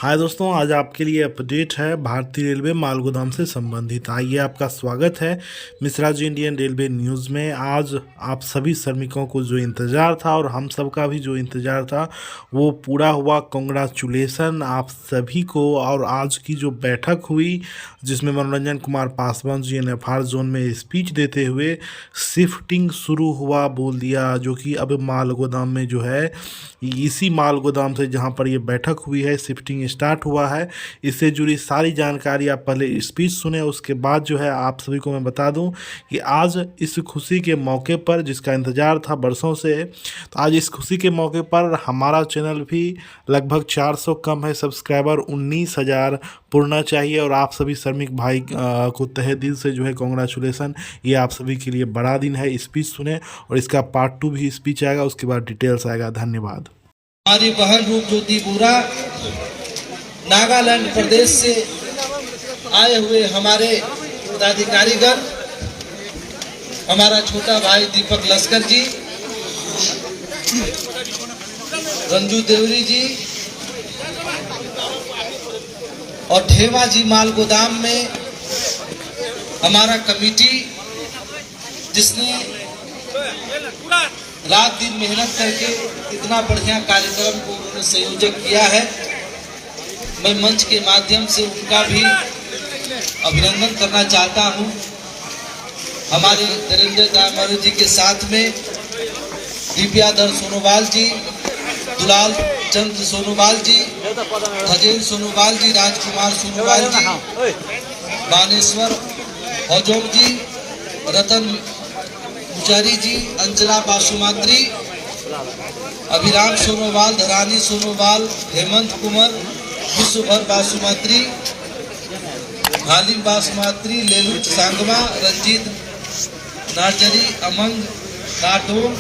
हाय दोस्तों, आज आपके लिए अपडेट है भारतीय रेलवे माल गोदाम से संबंधित। आइए, आपका स्वागत है Mishra ji Indian railway news में। आज आप सभी श्रमिकों को जो इंतज़ार था और हम सब का भी जो इंतज़ार था वो पूरा हुआ। कांग्रेचुलेसन आप सभी को। और आज की जो बैठक हुई जिसमें मनोरंजन कुमार पासवान जी NFR जोन में स्पीच देते हुए शिफ्टिंग शुरू हुआ बोल दिया, जो कि अब माल गोदाम में जो है इसी माल गोदाम से जहां पर ये बैठक हुई है शिफ्टिंग स्टार्ट हुआ है। इससे जुड़ी सारी जानकारी आप पहले स्पीच सुने, उसके बाद जो है आप सभी को मैं बता दूं कि आज इस खुशी के मौके पर जिसका इंतज़ार था बरसों से, तो आज इस खुशी के मौके पर हमारा चैनल भी लगभग 400 कम है सब्सक्राइबर 19,000 पूर्णा चाहिए। और आप सभी श्रमिक भाई को तहे दिल से जो है कांग्रेचुलेसन। ये आप सभी के लिए बड़ा दिन है। स्पीच सुने और इसका पार्ट 2 भी स्पीच आएगा, उसके बाद डिटेल्स आएगा। धन्यवाद। हमारी बहन रूपज्योति बोरा, नागालैंड प्रदेश से आए हुए हमारे पदाधिकारीगण, हमारा छोटा भाई दीपक लश्कर जी, रंजू देवरी जी और ढेवा जी माल गोदाम में हमारा कमेटी जिसने रात दिन मेहनत करके इतना बढ़िया कार्यक्रम को उन्होंने संयोजक किया है। मैं मंच के माध्यम से उनका भी अभिनंदन करना चाहता हूं। हमारे नरेंद्र दामोदर जी के साथ में दिव्याधर सोनोवाल जी, दुलाल चंद्र सोनोवाल जी, खजेल सोनोवाल जी, राजकुमार सोनोवाल जी, बानेश्वर हौजोम जी, रतन पुजारी जी, अंजला बासुमात्री, अभिराम सोनोवाल, धरानी सोनोवाल, हेमंत कुमार, विश्वभर बासुमात्री, हालिम बासुमात्री, लेलुच सांगमा, रंजीत नार्जरी, अमंग काटोम,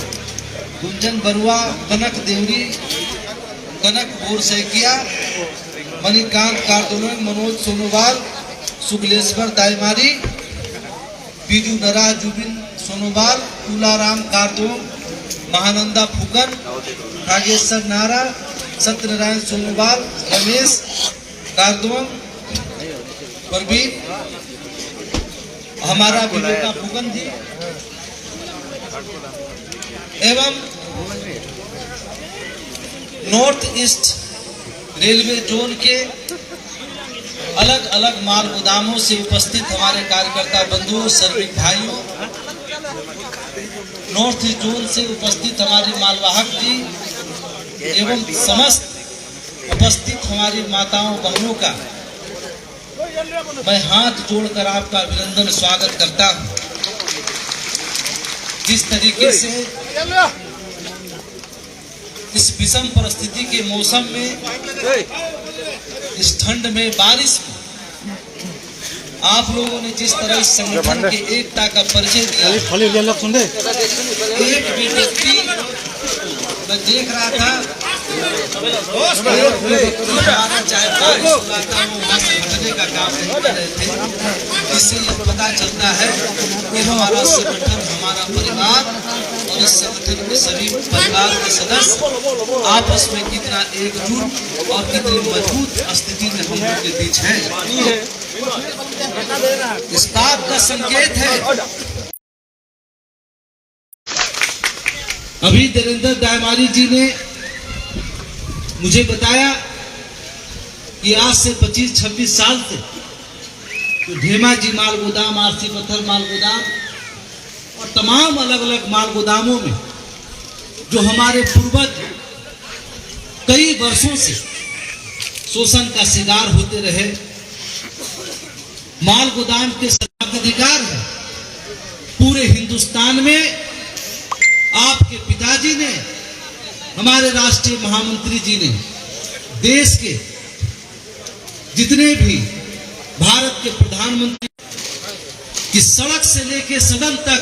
गुंजन बरुआ, कनक देवरी, कनक बोरसेकिया, मणिकांत कार्दोलन, मनोज सोनोवाल, शुक्लेश्वर दाईमारी, बीजू नरा जुबिन सोनोवाल, तुलाराम कार्दोम, महानंदा फुकन, नागेश्वर नारा, सत्यनारायण सोनोवाल, रमेश कार्दोम, प्रवीण, हमारा विवेका फुकन जी एवं नॉर्थ ईस्ट रेलवे जोन के अलग अलग माल गोदामों से उपस्थित हमारे कार्यकर्ता बंधुओं, श्रमिक भाइयों, नॉर्थ ईस्ट जोन से उपस्थित हमारी मालवाहक जी एवं समस्त उपस्थित हमारी माताओं बहनों का मैं हाथ जोड़कर आपका अभिनंदन स्वागत करता हूं। जिस तरीके से इस विषम परिस्थिति के मौसम में, इस ठंड में, बारिश में आप लोगों ने जिस तरह इस संगठन के एकता का परिचय दिया, एक भी व्यक्ति मैं देख रहा था चाहे बारिश लगाता हूँ वहाँ से हटने का काम नहीं कर रहे थे। इससे यह पता चलता है कि हमारा संगठन, हमारा परिवार और इस संगठन के सभी परिवार के सदस्य आपस में कितना एकजुट और कितनी मजबूत स्थिति में हम लोग के बीच है, इस बात का संकेत है। अभी नरेंद्र दायमारी जी ने मुझे बताया कि आज से 25-26 साल से तो ढेमा जी माल गोदाम, आरसी पत्थर माल गोदाम और तमाम अलग अलग माल गोदामों में जो हमारे पूर्वज कई वर्षों से शोषण का शिकार होते रहे, माल गोदाम के सर्वाधिकार है पूरे हिंदुस्तान में। आपके पिताजी ने, हमारे राष्ट्रीय महामंत्री जी ने देश के जितने भी भारत के प्रधानमंत्री की सड़क से लेकर सदन तक,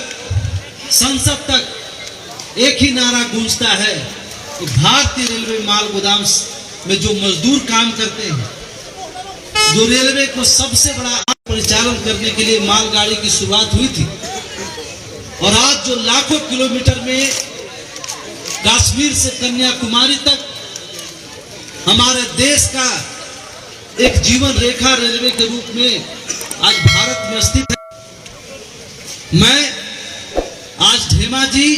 संसद तक एक ही नारा गूंजता है कि भारतीय रेलवे माल गोदाम में जो मजदूर काम करते हैं, जो रेलवे को सबसे बड़ा परिचालन करने के लिए मालगाड़ी की शुरुआत हुई थी, और आज जो लाखों किलोमीटर में कश्मीर से कन्याकुमारी तक हमारे देश का एक जीवन रेखा रेलवे के रूप में आज भारत में स्थित है। मैं आज धेमाजी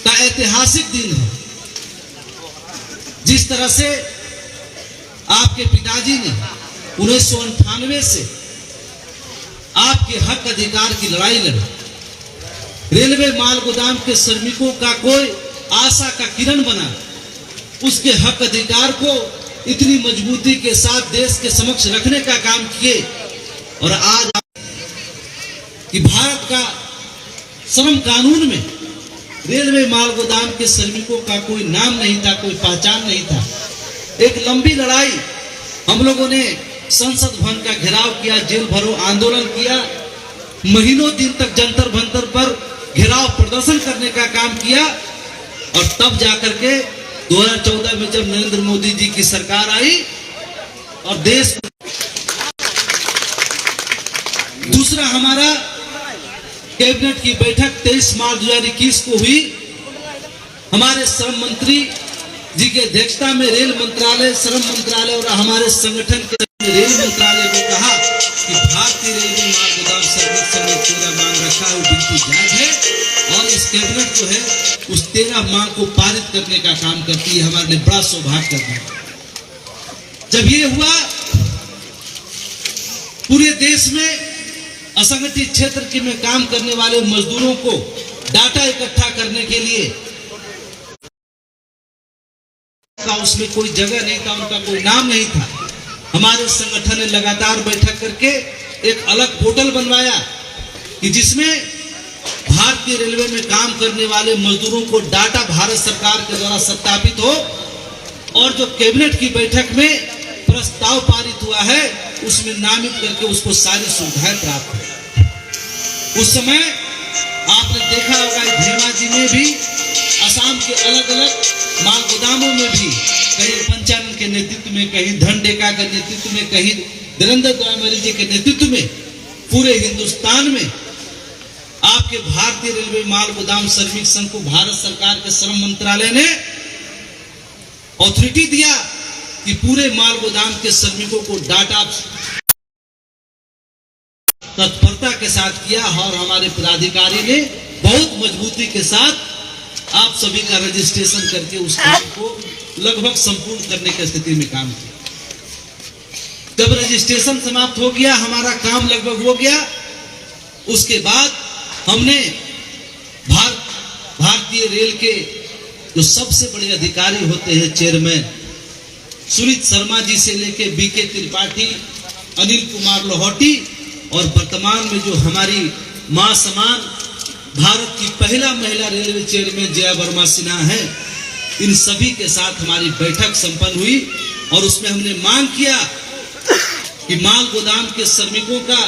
का ऐतिहासिक दिन है। जिस तरह से आपके पिताजी ने 1998 से आपके हक अधिकार की लड़ाई लड़ी, रेलवे माल गोदाम के श्रमिकों का कोई आशा का किरण बना, उसके हक अधिकार को इतनी मजबूती के साथ देश के समक्ष रखने का काम किए। और आज कि भारत का श्रम कानून में रेलवे माल गोदाम के श्रमिकों का कोई नाम नहीं था, कोई पहचान नहीं था। एक लंबी लड़ाई हम लोगों ने संसद भवन का घेराव किया, जेल भरो आंदोलन किया, महीनों दिन तक जंतर मंतर पर घेराव प्रदर्शन करने का काम किया। और तब जाकर के 2014 में जब नरेंद्र मोदी जी की सरकार आई और देश, दूसरा हमारा कैबिनेट की बैठक 23 मार्च 2021 को हुई। हमारे श्रम मंत्री जी की अध्यक्षता में रेल मंत्रालय, श्रम मंत्रालय और हमारे संगठन के रेल मंत्रालय को कहा कि भारतीय रेलवे माल गोदाम श्रमिक संघ ने 13 मांग रखा है, वो बिल्कुल जायज है और इस कैबिनेट जो है उस 13 मांग को पारित करने का काम करती है। हमारे लिए बड़ा सौभाग्य करना है। जब ये हुआ, पूरे देश में असंगठित क्षेत्र के में काम करने वाले मजदूरों को डाटा इकट्ठा करने के लिए उसमें कोई जगह नहीं था, उनका कोई नाम नहीं था। हमारे संगठन ने लगातार बैठक करके एक अलग पोर्टल बनवाया कि जिसमें भारतीय रेलवे में काम करने वाले मजदूरों को डाटा भारत सरकार के द्वारा सत्यापित हो। और जो कैबिनेट की बैठक में प्रस्ताव पारित हुआ है उसमें नामित करके उसको सारी सुविधाएं प्राप्त हो। उस समय आपने देखा होगा धेमाजी में भी, असम के अलग अलग माल गोदामों में भी, कहीं पंचानन के नेतृत्व में, कहीं धन डेका के नेतृत्व में, कहीं धीरेन्द्र द्वामरी जी के नेतृत्व में, पूरे हिंदुस्तान में आपके भारतीय रेलवे माल गोदाम श्रमिक संघ को भारत सरकार के श्रम मंत्रालय ने ऑथोरिटी दिया कि पूरे माल गोदाम के श्रमिकों को डाटा तत्परता के साथ किया। और हमारे पदाधिकारी ने बहुत मजबूती के साथ आप सभी का रजिस्ट्रेशन करके उस काम को लगभग संपूर्ण करने की स्थिति में काम किया। जब रजिस्ट्रेशन समाप्त हो गया, हमारा काम लगभग हो गया, उसके बाद हमने भारतीय रेल के जो सबसे बड़े अधिकारी होते हैं, चेयरमैन सुनीत शर्मा जी से लेके बीके त्रिपाठी, अनिल कुमार लोहटी और वर्तमान में जो हमारी मां समान भारत की पहला महिला रेलवे चेयरमैन जया वर्मा सिन्हा है, इन सभी के साथ हमारी बैठक संपन्न हुई। और उसमें हमने मांग किया कि माल गोदाम के श्रमिकों का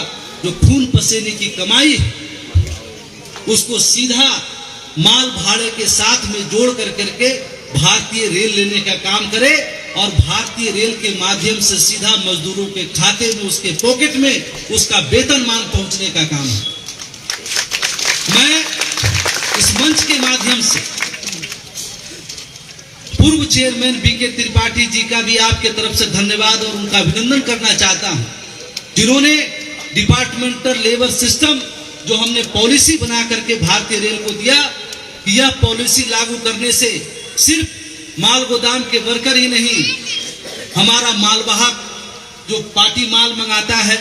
जो खून पसीने की कमाई है उसको सीधा माल भाड़े के साथ में जोड़ करके भारतीय रेल लेने का काम करे और भारतीय रेल के माध्यम से सीधा मजदूरों के खाते में, उसके पॉकेट में उसका वेतनमान पहुंचने का काम है। मैं इस मंच के माध्यम से पूर्व चेयरमैन बीके त्रिपाठी जी का भी आपके तरफ से धन्यवाद और उनका अभिनंदन करना चाहता हूं, जिन्होंने डिपार्टमेंटल लेबर सिस्टम जो हमने पॉलिसी बना करके भारतीय रेल को दिया, यह पॉलिसी लागू करने से सिर्फ माल गोदाम के वर्कर ही नहीं, हमारा मालवाहक जो पार्टी माल मंगाता है,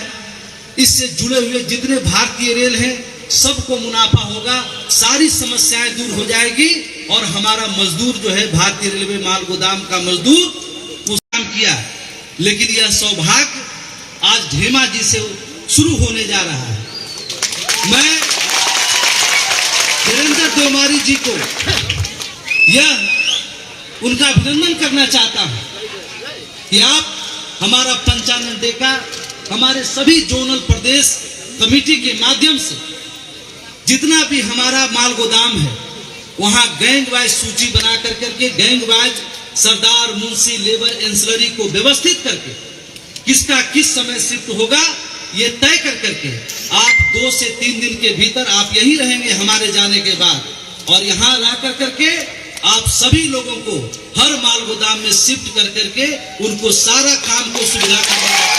इससे जुड़े हुए जितने भारतीय रेल हैं सबको मुनाफा होगा, सारी समस्याएं दूर हो जाएगी और हमारा मजदूर जो है भारतीय रेलवे माल गोदाम का मजदूर उस काम किया। लेकिन यह सौभाग्य आज धेमाजी से शुरू होने जा रहा है। मैं धीरेन्द्र द्वामरी जी को यह उनका अभिनंदन करना चाहता हूं कि आप हमारा पंचानन डेका, हमारे सभी जोनल प्रदेश कमेटी के माध्यम से जितना भी हमारा माल गोदाम है वहां गैंग वाइज सूची बना करके गैंग वाइज सरदार, मुंशी, लेबर, एंसिलरी को व्यवस्थित करके किसका किस समय शिफ्ट होगा ये तय करके आप 2 से 3 दिन के भीतर आप यहीं रहेंगे हमारे जाने के बाद, और यहाँ ला करके आप सभी लोगों को हर माल गोदाम में शिफ्ट कर करके उनको सारा काम को सुविधा करने का